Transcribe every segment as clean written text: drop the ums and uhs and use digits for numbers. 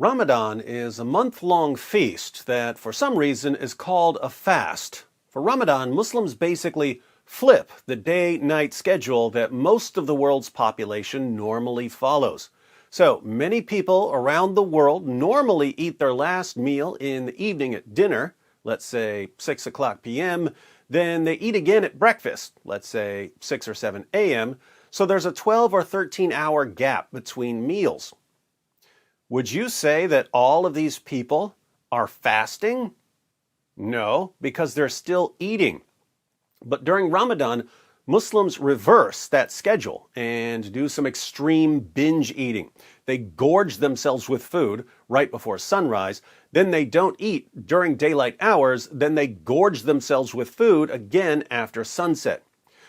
Ramadan is a month-long feast that, for some reason, is called a fast. For Ramadan, Muslims basically flip the day-night schedule that most of the world's population normally follows. So, many people around the world normally eat their last meal in the evening at dinner, let's say 6 o'clock p.m., then they eat again at breakfast, let's say 6 or 7 a.m., so there's a 12 or 13-hour gap between meals. Would you say that all of these people are fasting? No, because they're still eating. But during Ramadan, Muslims reverse that schedule and do some extreme binge eating. They gorge themselves with food right before sunrise, then they don't eat during daylight hours, then they gorge themselves with food again after sunset.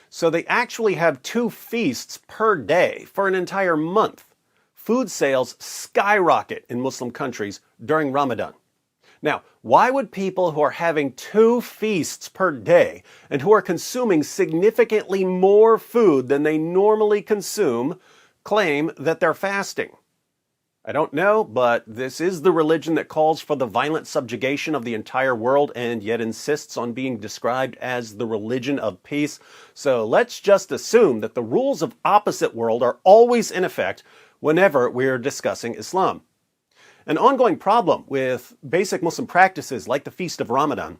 So they actually have 2 feasts per day for an entire month. Food sales skyrocket in Muslim countries during Ramadan. Now, why would people who are having 2 feasts per day and who are consuming significantly more food than they normally consume claim that they're fasting? I don't know, but this is the religion that calls for the violent subjugation of the entire world and yet insists on being described as the religion of peace. So let's just assume that the rules of opposite world are always in effect whenever we're discussing Islam. An ongoing problem with basic Muslim practices like the Feast of Ramadan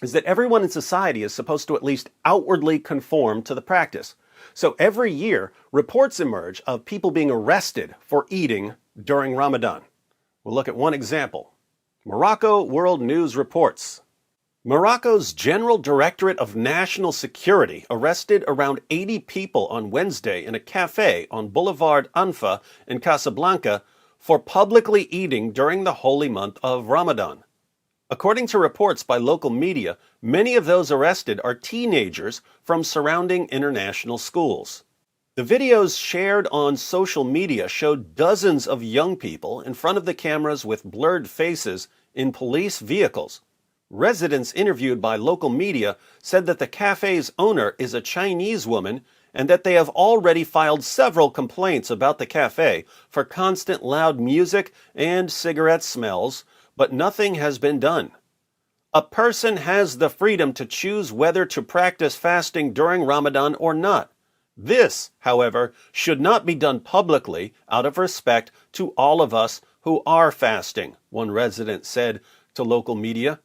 is that everyone in society is supposed to at least outwardly conform to the practice. So every year, reports emerge of people being arrested for eating during Ramadan. We'll look at one example. Morocco World News reports. Morocco's General Directorate of National Security arrested around 80 people on Wednesday in a cafe on Boulevard Anfa in Casablanca for publicly eating during the holy month of Ramadan. According to reports by local media, many of those arrested are teenagers from surrounding international schools. The videos shared on social media showed dozens of young people in front of the cameras with blurred faces in police vehicles. Residents interviewed by local media said that the cafe's owner is a Chinese woman and that they have already filed several complaints about the cafe for constant loud music and cigarette smells, but nothing has been done. A person has the freedom to choose whether to practice fasting during Ramadan or not. This, however, should not be done publicly out of respect to all of us who are fasting, one resident said to local media.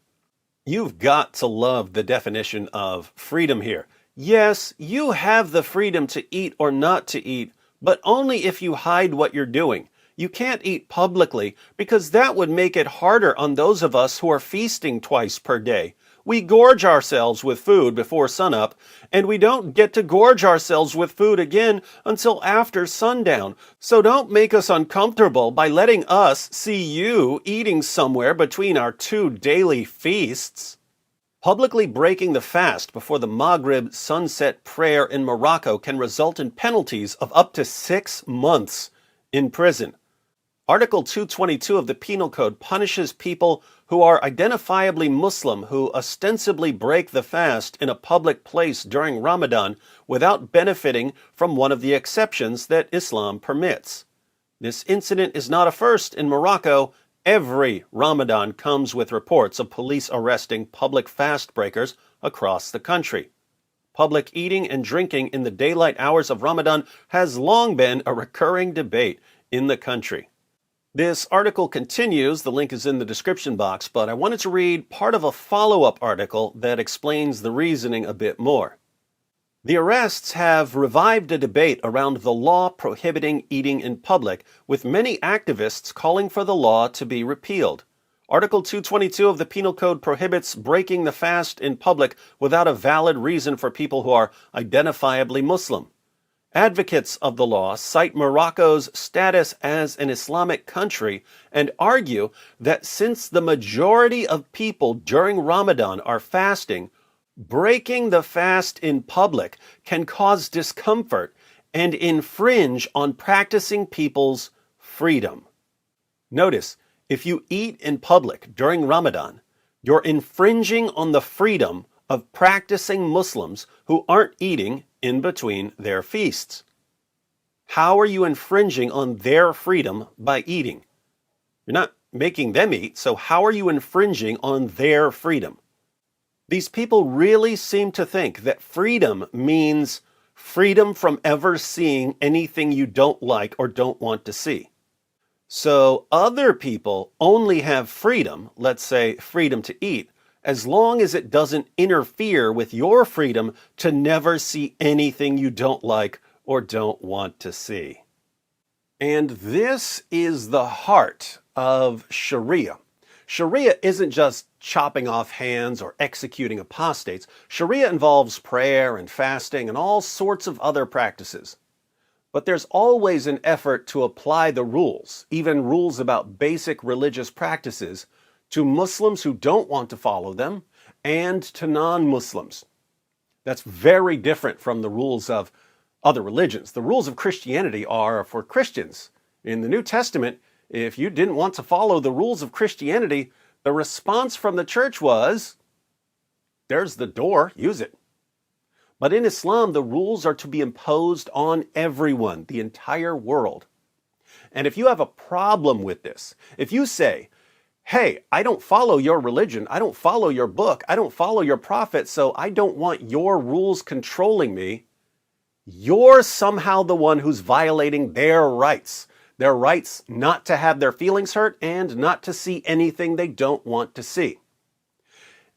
You've got to love the definition of freedom here. Yes, you have the freedom to eat or not to eat, but only if you hide what you're doing. You can't eat publicly because that would make it harder on those of us who are feasting twice per day. We gorge ourselves with food before sunup, and we don't get to gorge ourselves with food again until after sundown. So don't make us uncomfortable by letting us see you eating somewhere between our 2 daily feasts. Publicly breaking the fast before the Maghrib sunset prayer in Morocco can result in penalties of up to 6 months in prison. Article 222 of the Penal Code punishes people who are identifiably Muslim who ostensibly break the fast in a public place during Ramadan without benefiting from one of the exceptions that Islam permits. This incident is not a first in Morocco. Every Ramadan comes with reports of police arresting public fast breakers across the country. Public eating and drinking in the daylight hours of Ramadan has long been a recurring debate in the country. This article continues, the link is in the description box, but I wanted to read part of a follow-up article that explains the reasoning a bit more. The arrests have revived a debate around the law prohibiting eating in public, with many activists calling for the law to be repealed. Article 222 of the Penal Code prohibits breaking the fast in public without a valid reason for people who are identifiably Muslim. Advocates of the law cite Morocco's status as an Islamic country and argue that since the majority of people during Ramadan are fasting, breaking the fast in public can cause discomfort and infringe on practicing people's freedom. Notice, if you eat in public during Ramadan, you're infringing on the freedom of practicing Muslims who aren't eating in between their feasts. How are you infringing on their freedom by eating? You're not making them eat, so how are you infringing on their freedom? These people really seem to think that freedom means freedom from ever seeing anything you don't like or don't want to see. So other people only have freedom, let's say freedom to eat, as long as it doesn't interfere with your freedom to never see anything you don't like or don't want to see. And this is the heart of Sharia. Sharia isn't just chopping off hands or executing apostates. Sharia involves prayer and fasting and all sorts of other practices. But there's always an effort to apply the rules, even rules about basic religious practices, to Muslims who don't want to follow them and to non-Muslims. That's very different from the rules of other religions. The rules of Christianity are for Christians. In the New Testament, if you didn't want to follow the rules of Christianity, the response from the church was, there's the door, use it. But in Islam, the rules are to be imposed on everyone, the entire world. And if you have a problem with this, if you say, hey, I don't follow your religion, I don't follow your book, I don't follow your prophet, so I don't want your rules controlling me, you're somehow the one who's violating their rights not to have their feelings hurt and not to see anything they don't want to see.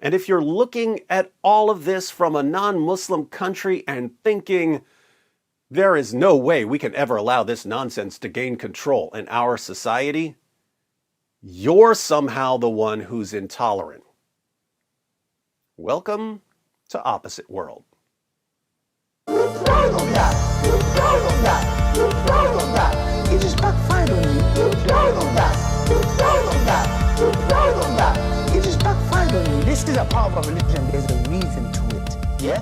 And if you're looking at all of this from a non-Muslim country and thinking, there is no way we can ever allow this nonsense to gain control in our society, you're somehow the one who's intolerant. Welcome to Opposite World. It just backfired on you. It just backfired on you. This is a part of a religion. There's a reason to it. Yeah?